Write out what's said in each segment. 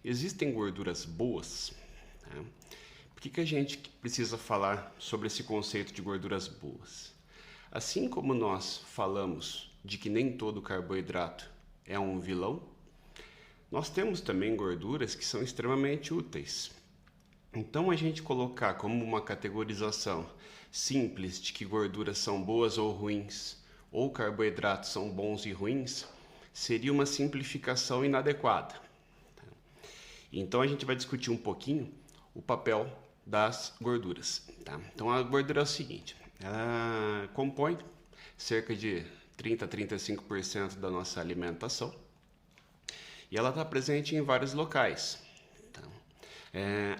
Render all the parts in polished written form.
Existem gorduras boas? Né? Por que a gente precisa falar sobre esse conceito de gorduras boas? Assim como nós falamos de que nem todo carboidrato é um vilão, nós temos também gorduras que são extremamente úteis. Então, a gente colocar como uma categorização simples de que gorduras são boas ou ruins, ou carboidratos são bons e ruins, seria uma simplificação inadequada. Então, a gente vai discutir um pouquinho o papel das gorduras. Tá? Então, a gordura é o seguinte: ela compõe cerca de 30 a 35% da nossa alimentação e ela está presente em vários locais. Tá?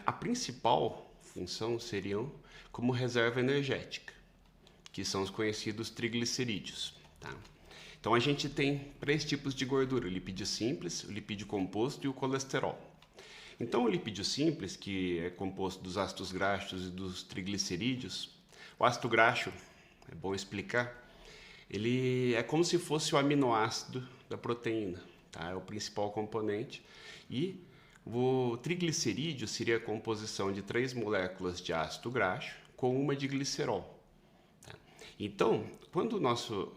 A principal função seriam como reserva energética, que são os conhecidos triglicerídeos. Tá? Então a gente tem 3 tipos de gordura: o lipídio simples, o lipídio composto e o colesterol. Então o lipídio simples, que é composto dos ácidos graxos e dos triglicerídeos, o ácido graxo, é bom explicar, ele é como se fosse o aminoácido da proteína, tá? É o principal componente. E o triglicerídeo seria a composição de 3 moléculas de ácido graxo com uma de glicerol. Tá? Então, quando o nosso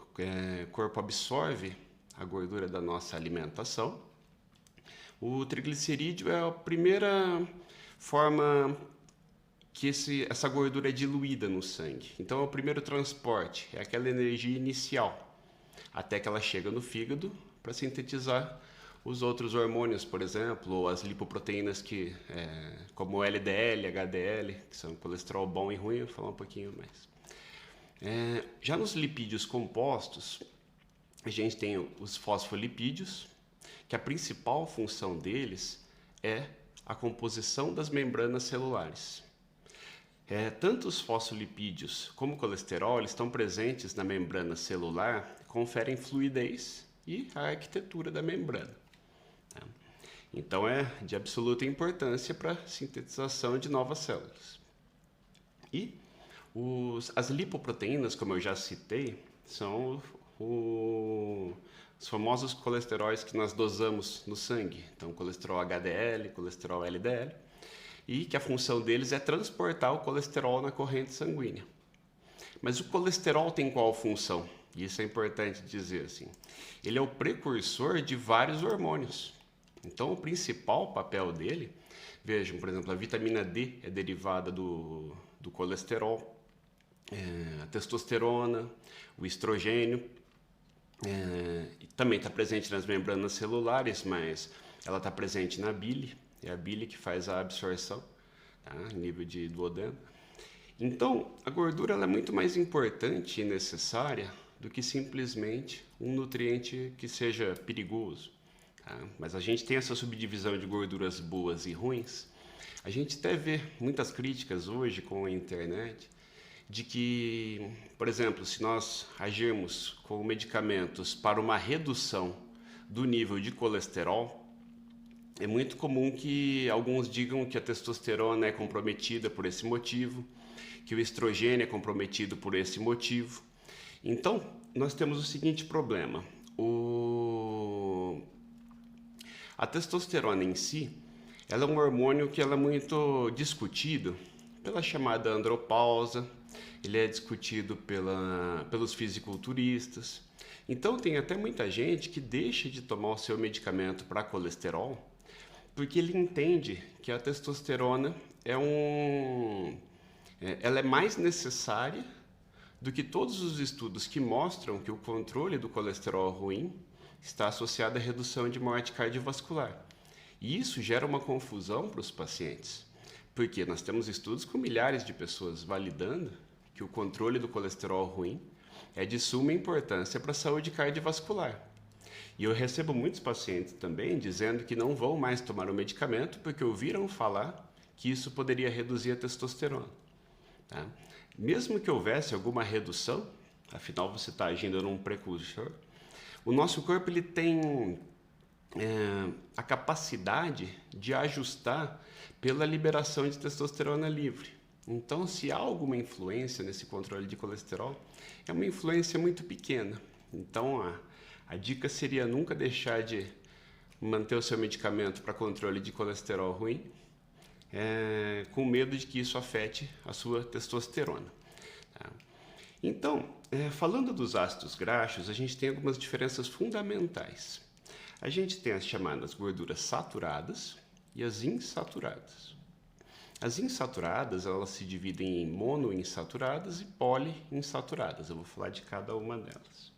corpo absorve a gordura da nossa alimentação, o triglicerídeo é a primeira forma que essa gordura é diluída no sangue. Então é o primeiro transporte, é aquela energia inicial, até que ela chega no fígado para sintetizar os outros hormônios, por exemplo, ou as lipoproteínas como o LDL, HDL, que são colesterol bom e ruim, eu vou falar um pouquinho mais. Já nos lipídios compostos, a gente tem os fosfolipídios, que a principal função deles é a composição das membranas celulares. Tanto os fosfolipídios como o colesterol eles estão presentes na membrana celular, conferem fluidez e a arquitetura da membrana. Tá? Então é de absoluta importância para a sintetização de novas células. E as lipoproteínas, como eu já citei, são os famosos colesteróis que nós dosamos no sangue. Então, colesterol HDL, colesterol LDL, e que a função deles é transportar o colesterol na corrente sanguínea. Mas o colesterol tem qual função? Isso é importante dizer assim. Ele é o precursor de vários hormônios. Então, o principal papel dele, vejam, por exemplo, a vitamina D é derivada do colesterol, a testosterona, o estrogênio, também está presente nas membranas celulares, mas ela está presente na bile. É a bile que faz a absorção, tá? Nível de duodeno. Então, a gordura ela é muito mais importante e necessária do que simplesmente um nutriente que seja perigoso. Tá? Mas a gente tem essa subdivisão de gorduras boas e ruins. A gente até vê muitas críticas hoje com a internet de que, por exemplo, se nós agirmos com medicamentos para uma redução do nível de colesterol, é muito comum que alguns digam que a testosterona é comprometida por esse motivo, que o estrogênio é comprometido por esse motivo. Então, nós temos o seguinte problema. A testosterona em si, ela é um hormônio que ela é muito discutido pela chamada andropausa, ele é discutido pelos fisiculturistas. Então, tem até muita gente que deixa de tomar o seu medicamento para colesterol porque ele entende que a testosterona ela é mais necessária do que todos os estudos que mostram que o controle do colesterol ruim está associado à redução de morte cardiovascular. E isso gera uma confusão para os pacientes, porque nós temos estudos com milhares de pessoas validando que o controle do colesterol ruim é de suma importância para a saúde cardiovascular. E eu recebo muitos pacientes também dizendo que não vão mais tomar o medicamento porque ouviram falar que isso poderia reduzir a testosterona. Tá? Mesmo que houvesse alguma redução, afinal você está agindo num precursor, o nosso corpo ele tem a capacidade de ajustar pela liberação de testosterona livre. Então, se há alguma influência nesse controle de colesterol, é uma influência muito pequena. Então, a dica seria nunca deixar de manter o seu medicamento para controle de colesterol ruim, com medo de que isso afete a sua testosterona. Tá? Então, falando dos ácidos graxos, a gente tem algumas diferenças fundamentais. A gente tem as chamadas gorduras saturadas e as insaturadas. As insaturadas, elas se dividem em monoinsaturadas e poliinsaturadas. Eu vou falar de cada uma delas.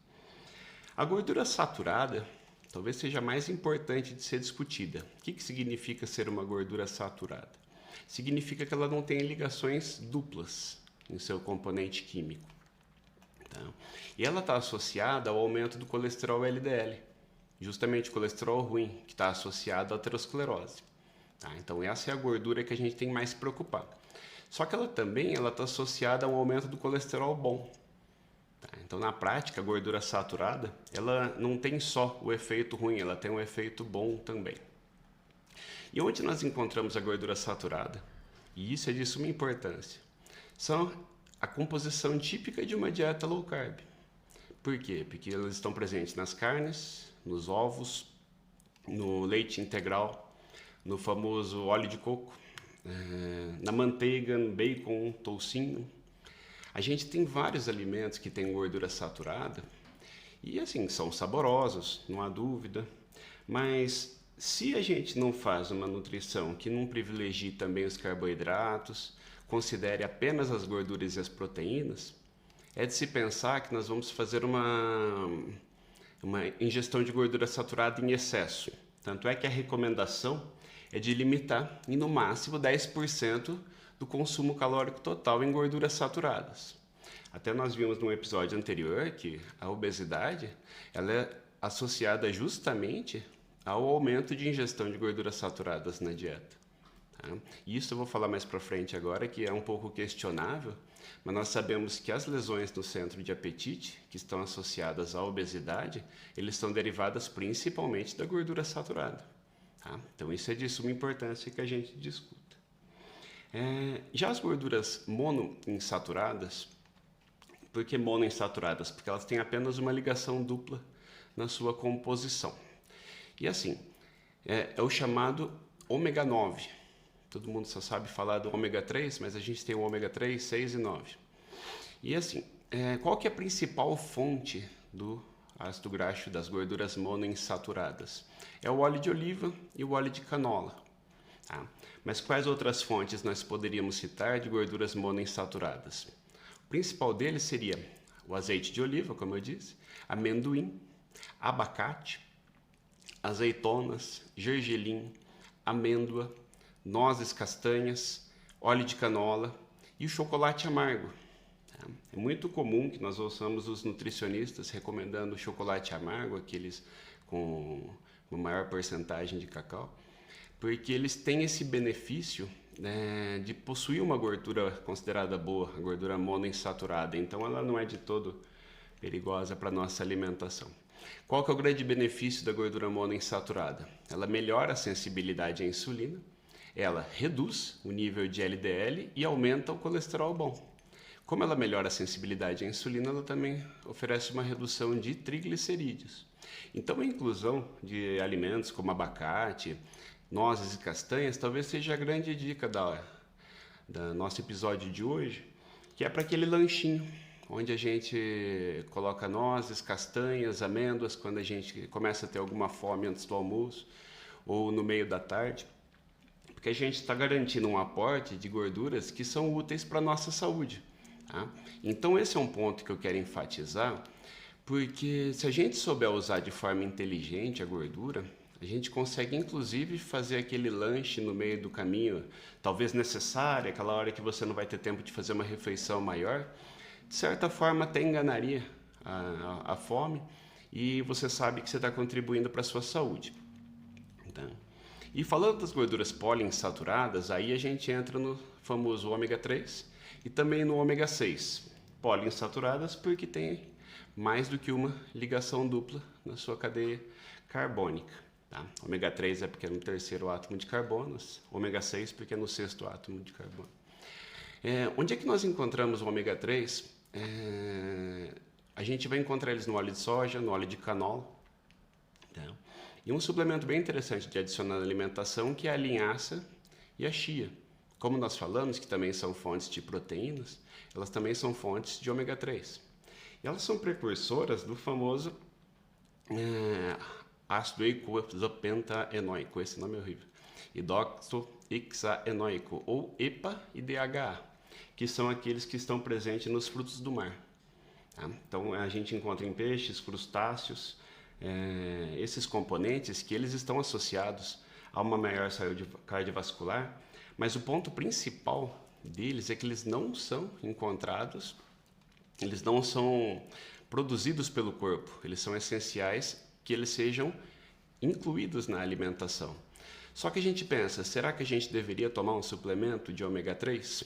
A gordura saturada talvez seja a mais importante de ser discutida. O que significa ser uma gordura saturada? Significa que ela não tem ligações duplas em seu componente químico. Tá? E ela está associada ao aumento do colesterol LDL, justamente o colesterol ruim, que está associado à aterosclerose. Tá? Então essa é a gordura que a gente tem mais se preocupar. Só que ela também está associada a um aumento do colesterol bom. Tá? Então na prática a gordura saturada ela não tem só o efeito ruim, ela tem um efeito bom também. E onde nós encontramos a gordura saturada? E isso é de suma importância. São a composição típica de uma dieta low carb. Por quê? Porque elas estão presentes nas carnes, nos ovos, no leite integral, no famoso óleo de coco, na manteiga, no bacon, toucinho. A gente tem vários alimentos que têm gordura saturada e assim, são saborosos, não há dúvida, mas se a gente não faz uma nutrição que não privilegie também os carboidratos, considere apenas as gorduras e as proteínas, é de se pensar que nós vamos fazer uma ingestão de gordura saturada em excesso. Tanto é que a recomendação é de limitar em no máximo 10% do consumo calórico total em gorduras saturadas. Até nós vimos no episódio anterior que a obesidade ela é associada justamente ao aumento de ingestão de gorduras saturadas na dieta. Tá? Isso eu vou falar mais para frente agora, que é um pouco questionável, mas nós sabemos que as lesões no centro de apetite, que estão associadas à obesidade, eles são derivadas principalmente da gordura saturada. Tá? Então isso é de suma importância que a gente discuta. Já as gorduras monoinsaturadas, por que monoinsaturadas? Porque elas têm apenas uma ligação dupla na sua composição. E assim, é o chamado ômega 9. Todo mundo só sabe falar do ômega 3, mas a gente tem o ômega 3, 6 e 9. E assim, qual que é a principal fonte do ácido graxo das gorduras monoinsaturadas? É o óleo de oliva e o óleo de canola. Tá? Mas quais outras fontes nós poderíamos citar de gorduras monoinsaturadas? O principal deles seria o azeite de oliva, como eu disse, amendoim, abacate, azeitonas, gergelim, amêndoa, nozes castanhas, óleo de canola e o chocolate amargo. É muito comum que nós ouçamos os nutricionistas recomendando o chocolate amargo, aqueles com uma maior porcentagem de cacau, porque eles têm esse benefício, né, de possuir uma gordura considerada boa, a gordura monoinsaturada, então ela não é de todo perigosa para a nossa alimentação. Qual que é o grande benefício da gordura monoinsaturada? Ela melhora a sensibilidade à insulina, ela reduz o nível de LDL e aumenta o colesterol bom. Como ela melhora a sensibilidade à insulina, ela também oferece uma redução de triglicerídeos. Então a inclusão de alimentos como abacate, nozes e castanhas talvez seja a grande dica da nosso episódio de hoje, que é para aquele lanchinho, onde a gente coloca nozes, castanhas, amêndoas, quando a gente começa a ter alguma fome antes do almoço ou no meio da tarde, porque a gente está garantindo um aporte de gorduras que são úteis para a nossa saúde. Tá? Então esse é um ponto que eu quero enfatizar, porque se a gente souber usar de forma inteligente a gordura, a gente consegue inclusive fazer aquele lanche no meio do caminho, talvez necessário, aquela hora que você não vai ter tempo de fazer uma refeição maior, de certa forma até enganaria a fome e você sabe que você está contribuindo para a sua saúde. Então, e falando das gorduras poliinsaturadas, aí a gente entra no famoso ômega 3 e também no ômega 6. Poliinsaturadas porque tem mais do que uma ligação dupla na sua cadeia carbônica. Tá? Ômega 3 é porque é no terceiro átomo de carbono, ômega 6 porque é no sexto átomo de carbono. Onde é que nós encontramos o ômega 3? A gente vai encontrar eles no óleo de soja, no óleo de canola. Tá? E um suplemento bem interessante de adicionar na alimentação que é a linhaça e a chia. Como nós falamos, que também são fontes de proteínas, elas também são fontes de ômega 3. E elas são precursoras do famoso ácido eicosapentaenoico, esse nome é horrível, hidroxohexaenoico, ou EPA e DHA, que são aqueles que estão presentes nos frutos do mar. Tá? Então a gente encontra em peixes, crustáceos, esses componentes que eles estão associados a uma maior saúde cardiovascular, mas o ponto principal deles é que eles não são encontrados, eles não são produzidos pelo corpo, eles são essenciais que eles sejam incluídos na alimentação. Só que a gente pensa, será que a gente deveria tomar um suplemento de ômega 3?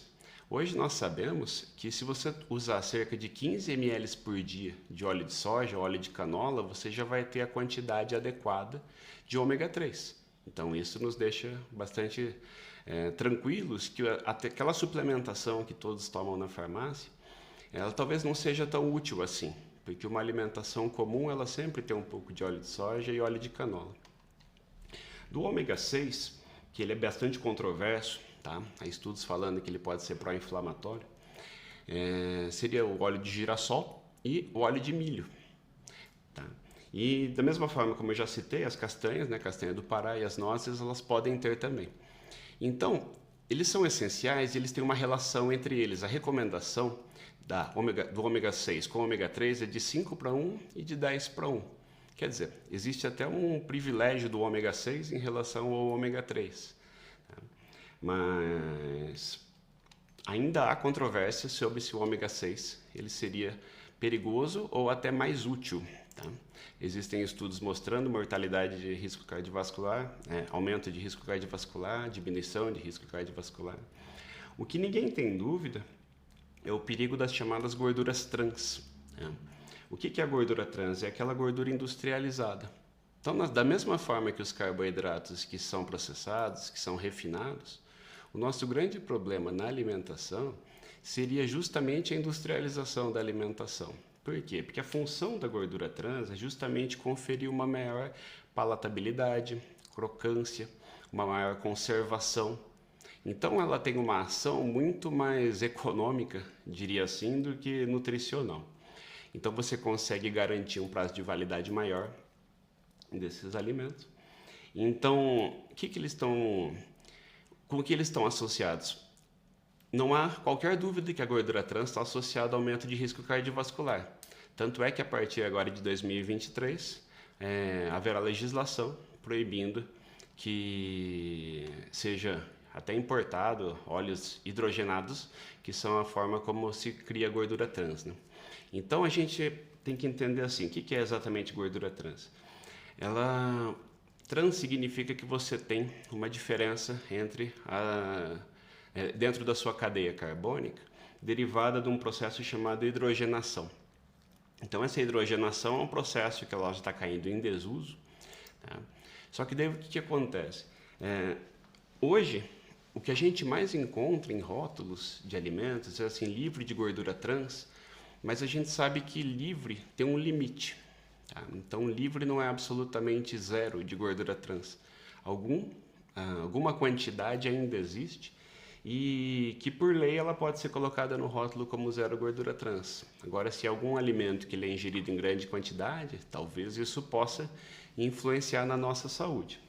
Hoje nós sabemos que se você usar cerca de 15 ml por dia de óleo de soja, óleo de canola, você já vai ter a quantidade adequada de ômega 3. Então isso nos deixa bastante tranquilos que aquela suplementação que todos tomam na farmácia, ela talvez não seja tão útil assim, porque uma alimentação comum ela sempre tem um pouco de óleo de soja e óleo de canola. Do ômega 6, que ele é bastante controverso, tá? Há estudos falando que ele pode ser pró-inflamatório, seria o óleo de girassol e o óleo de milho. Tá? E da mesma forma como eu já citei, as castanhas, né, castanha do Pará e as nozes, elas podem ter também. Então, eles são essenciais e eles têm uma relação entre eles. A recomendação do ômega 6 com o ômega 3 é de 5:1 e de 10:1. Quer dizer, existe até um privilégio do ômega 6 em relação ao ômega 3. Tá? Mas ainda há controvérsia sobre se o ômega 6 ele seria perigoso ou até mais útil. Tá? Existem estudos mostrando mortalidade de risco cardiovascular, aumento de risco cardiovascular, diminuição de risco cardiovascular. O que ninguém tem dúvida é o perigo das chamadas gorduras trans. O que é a gordura trans? É aquela gordura industrializada. Então, da mesma forma que os carboidratos que são processados, que são refinados, o nosso grande problema na alimentação seria justamente a industrialização da alimentação. Por quê? Porque a função da gordura trans é justamente conferir uma maior palatabilidade, crocância, uma maior conservação. Então ela tem uma ação muito mais econômica, diria assim, do que nutricional. Então você consegue garantir um prazo de validade maior desses alimentos. Então, com o que eles estão associados? Não há qualquer dúvida que a gordura trans está associada ao aumento de risco cardiovascular. Tanto é que a partir agora de 2023 haverá legislação proibindo que seja até importado óleos hidrogenados, que são a forma como se cria a gordura trans, né? Então a gente tem que entender assim, o que é exatamente gordura trans? Trans significa que você tem uma diferença entre dentro da sua cadeia carbônica, derivada de um processo chamado hidrogenação. Então essa hidrogenação é um processo que ela já está caindo em desuso. Tá? Só que daí o que acontece? Hoje, o que a gente mais encontra em rótulos de alimentos é assim, livre de gordura trans, mas a gente sabe que livre tem um limite. Tá? Então livre não é absolutamente zero de gordura trans. Alguma quantidade ainda existe e que por lei ela pode ser colocada no rótulo como zero gordura trans. Agora, se algum alimento que ele é ingerido em grande quantidade, talvez isso possa influenciar na nossa saúde.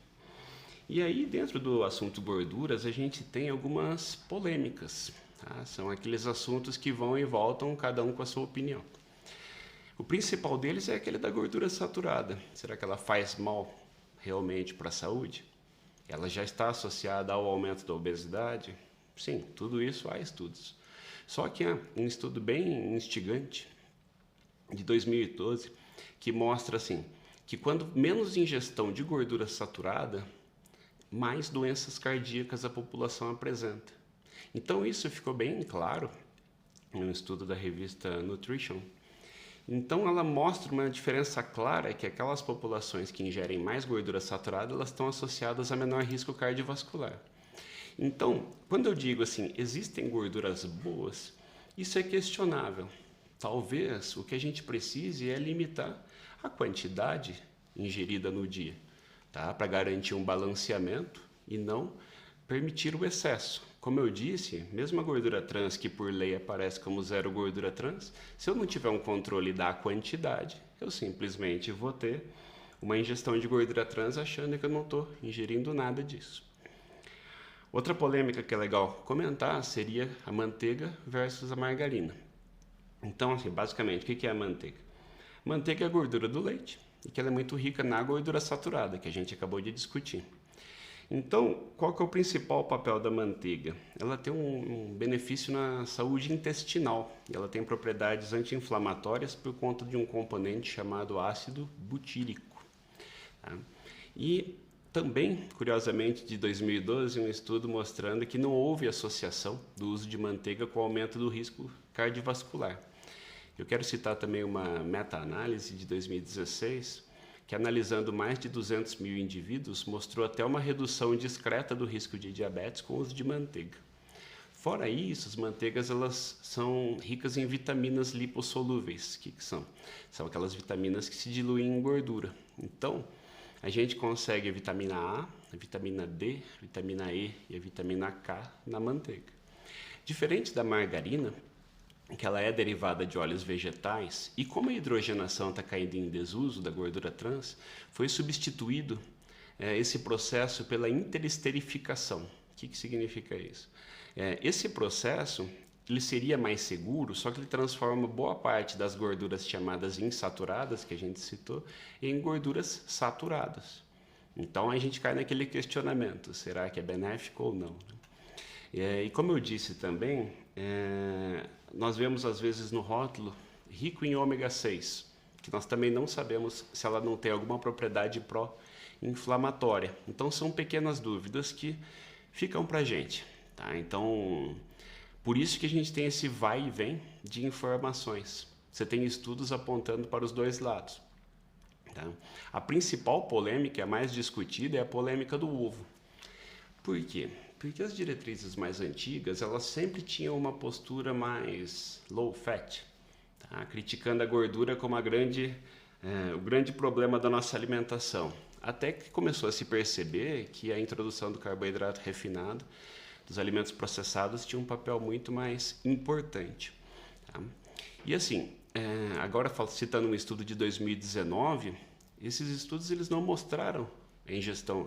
E aí, dentro do assunto gorduras, a gente tem algumas polêmicas. Tá? São aqueles assuntos que vão e voltam, cada um com a sua opinião. O principal deles é aquele da gordura saturada. Será que ela faz mal realmente para a saúde? Ela já está associada ao aumento da obesidade? Sim, tudo isso há estudos. Só que há um estudo bem instigante, de 2012, que mostra assim, que quando menos ingestão de gordura saturada, mais doenças cardíacas a população apresenta. Então isso ficou bem claro no estudo da revista Nutrition. Então ela mostra uma diferença clara que aquelas populações que ingerem mais gordura saturada, elas estão associadas a menor risco cardiovascular. Então, quando eu digo assim, existem gorduras boas, isso é questionável. Talvez o que a gente precise é limitar a quantidade ingerida no dia. tá? Para garantir um balanceamento e não permitir o excesso. Como eu disse, mesmo a gordura trans, que por lei aparece como zero gordura trans, se eu não tiver um controle da quantidade, eu simplesmente vou ter uma ingestão de gordura trans achando que eu não estou ingerindo nada disso. Outra polêmica que é legal comentar seria a manteiga versus a margarina. Então, assim, basicamente, o que é a manteiga? Manteiga é a gordura do leite e que ela é muito rica na gordura saturada, que a gente acabou de discutir. Então, qual que é o principal papel da manteiga? Ela tem um benefício na saúde intestinal. Ela tem propriedades anti-inflamatórias por conta de um componente chamado ácido butírico. Tá? E também, curiosamente, de 2012, um estudo mostrando que não houve associação do uso de manteiga com o aumento do risco cardiovascular. Eu quero citar também uma meta-análise de 2016, que analisando mais de 200 mil indivíduos, mostrou até uma redução discreta do risco de diabetes com o uso de manteiga. Fora isso, as manteigas elas são ricas em vitaminas lipossolúveis. O que são? São aquelas vitaminas que se diluem em gordura. Então, a gente consegue a vitamina A, a vitamina D, a vitamina E e a vitamina K na manteiga. Diferente da margarina, que ela é derivada de óleos vegetais, e como a hidrogenação está caindo em desuso da gordura trans, foi substituído esse processo pela interesterificação. O que significa isso? Esse processo ele seria mais seguro, só que ele transforma boa parte das gorduras chamadas insaturadas, que a gente citou, em gorduras saturadas. Então a gente cai naquele questionamento, será que é benéfico ou não? E como eu disse também, nós vemos às vezes no rótulo rico em ômega 6, que nós também não sabemos se ela não tem alguma propriedade pró-inflamatória. Então são pequenas dúvidas que ficam para a gente. Tá? Então, por isso que a gente tem esse vai e vem de informações. Você tem estudos apontando para os dois lados. Tá? A principal polêmica, a mais discutida, é a polêmica do ovo. Por quê? Porque as diretrizes mais antigas, elas sempre tinham uma postura mais low fat, tá? Criticando a gordura como o grande problema da nossa alimentação. Até que começou a se perceber que a introdução do carboidrato refinado, dos alimentos processados, tinha um papel muito mais importante. Tá? E assim, agora citando um estudo de 2019, esses estudos eles não mostraram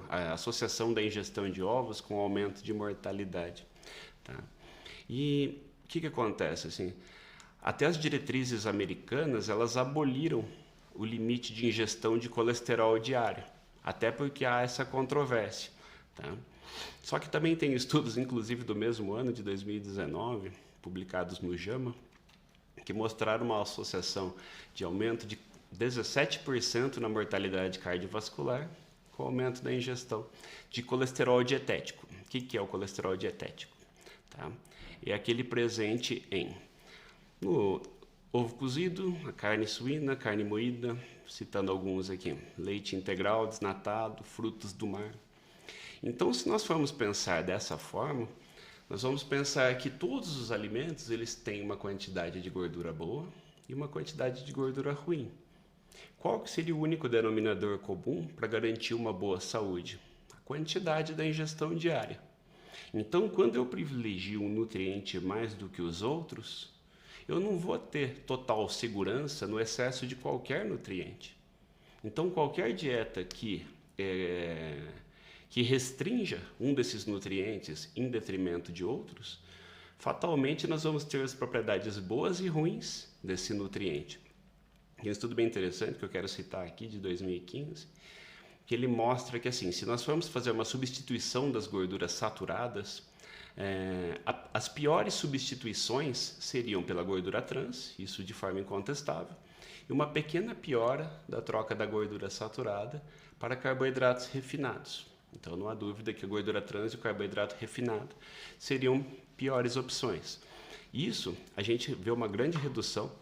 a associação da ingestão de ovos com o aumento de mortalidade. Tá? E o que acontece? Assim, até as diretrizes americanas, elas aboliram o limite de ingestão de colesterol diário, até porque há essa controvérsia. Tá? Só que também tem estudos, inclusive do mesmo ano, de 2019, publicados no JAMA, que mostraram uma associação de aumento de 17% na mortalidade cardiovascular com o aumento da ingestão de colesterol dietético. O que é o colesterol dietético? Tá? É aquele presente no ovo cozido, a carne suína, carne moída, citando alguns aqui, leite integral, desnatado, frutos do mar. Então, se nós formos pensar dessa forma, nós vamos pensar que todos os alimentos eles têm uma quantidade de gordura boa e uma quantidade de gordura ruim. Qual que seria o único denominador comum para garantir uma boa saúde? A quantidade da ingestão diária. Então, quando eu privilegio um nutriente mais do que os outros, eu não vou ter total segurança no excesso de qualquer nutriente. Então, qualquer dieta que restrinja um desses nutrientes em detrimento de outros, fatalmente nós vamos ter as propriedades boas e ruins desse nutriente. Tem um estudo bem interessante que eu quero citar aqui, de 2015, que ele mostra que assim, se nós formos fazer uma substituição das gorduras saturadas, as piores substituições seriam pela gordura trans, isso de forma incontestável, e uma pequena piora da troca da gordura saturada para carboidratos refinados. Então não há dúvida que a gordura trans e o carboidrato refinado seriam piores opções. Isso, a gente vê uma grande redução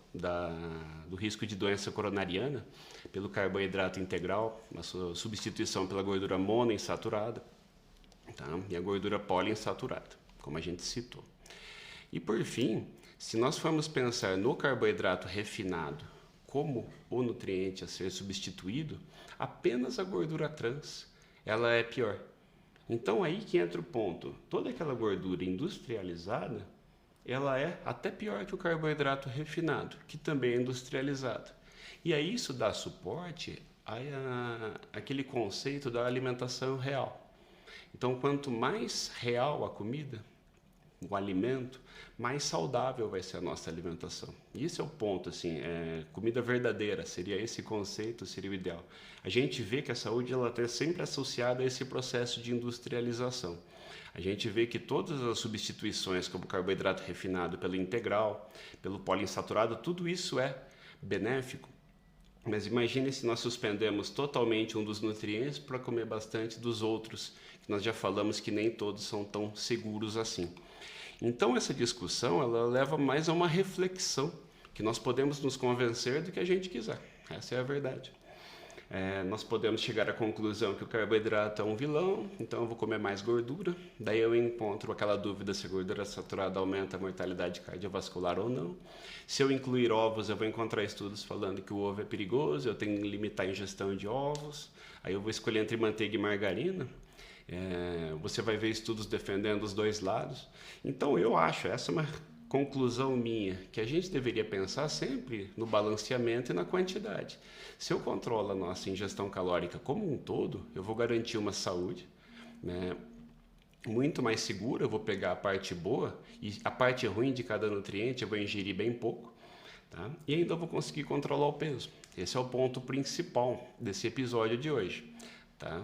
do risco de doença coronariana pelo carboidrato integral, a sua substituição pela gordura monoinsaturada, tá? E a gordura poliinsaturada, como a gente citou. E por fim, se nós formos pensar no carboidrato refinado como o nutriente a ser substituído, apenas a gordura trans ela é pior. Então aí que entra o ponto. Toda aquela gordura industrializada, ela é até pior que o carboidrato refinado, que também é industrializado. E aí isso dá suporte àquele conceito da alimentação real. Então, quanto mais real a comida, o alimento, mais saudável vai ser a nossa alimentação. E esse é o ponto, assim, comida verdadeira, seria esse conceito, seria o ideal. A gente vê que a saúde ela está sempre associada a esse processo de industrialização. A gente vê que todas as substituições, como o carboidrato refinado pelo integral, pelo poliinsaturado, tudo isso é benéfico. Mas imagine se nós suspendemos totalmente um dos nutrientes para comer bastante dos outros, que nós já falamos que nem todos são tão seguros assim. Então essa discussão ela leva mais a uma reflexão, que nós podemos nos convencer do que a gente quiser. Essa é a verdade. Nós podemos chegar à conclusão que o carboidrato é um vilão, então eu vou comer mais gordura. Daí eu encontro aquela dúvida se a gordura saturada aumenta a mortalidade cardiovascular ou não. Se eu incluir ovos, eu vou encontrar estudos falando que o ovo é perigoso, eu tenho que limitar a ingestão de ovos. Aí eu vou escolher entre manteiga e margarina. Você vai ver estudos defendendo os dois lados. Então eu acho, essa é uma conclusão minha, que a gente deveria pensar sempre no balanceamento e na quantidade. Se eu controlo a nossa ingestão calórica como um todo, eu vou garantir uma saúde, né, muito mais segura, eu vou pegar a parte boa e a parte ruim de cada nutriente eu vou ingerir bem pouco, tá? E ainda vou conseguir controlar o peso. Esse é o ponto principal desse episódio de hoje, tá?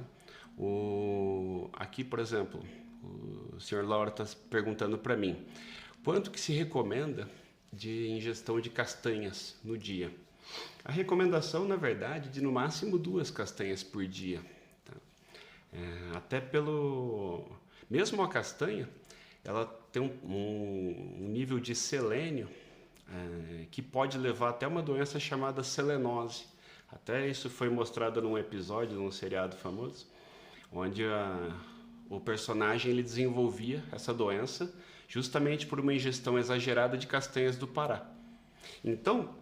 Aqui, por exemplo, o Sr. Laura está perguntando para mim, quanto que se recomenda de ingestão de castanhas no dia? A recomendação, na verdade, de no máximo 2 castanhas por dia. Tá? Até pelo... Mesmo a castanha, ela tem um nível de selênio que pode levar até uma doença chamada selenose. Até isso foi mostrado num episódio, num seriado famoso, onde o personagem ele desenvolvia essa doença justamente por uma ingestão exagerada de castanhas do Pará. Então,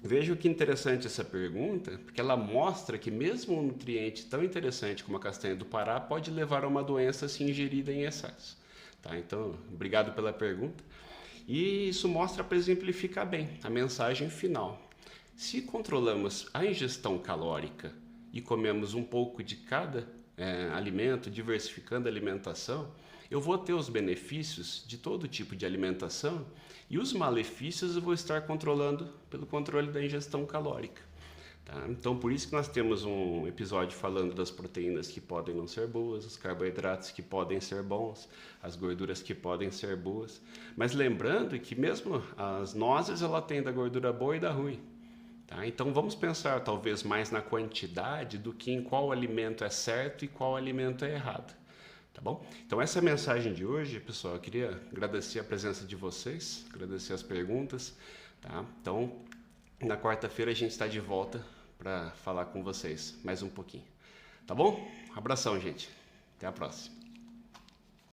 veja que interessante essa pergunta, porque ela mostra que mesmo um nutriente tão interessante como a castanha do Pará pode levar a uma doença se ingerida em excesso. Tá? Então, obrigado pela pergunta. E isso mostra para exemplificar bem a mensagem final. Se controlamos a ingestão calórica e comemos um pouco de cada alimento, diversificando a alimentação, eu vou ter os benefícios de todo tipo de alimentação e os malefícios eu vou estar controlando pelo controle da ingestão calórica. Tá? Então, por isso que nós temos um episódio falando das proteínas que podem não ser boas, os carboidratos que podem ser bons, as gorduras que podem ser boas. Mas lembrando que mesmo as nozes, ela tem da gordura boa e da ruim. Tá? Então, vamos pensar talvez mais na quantidade do que em qual alimento é certo e qual alimento é errado. Tá bom? Então essa é a mensagem de hoje, pessoal. Eu queria agradecer a presença de vocês, agradecer as perguntas, tá? Então, na quarta-feira a gente está de volta para falar com vocês mais um pouquinho. Tá bom? Abração, gente. Até a próxima.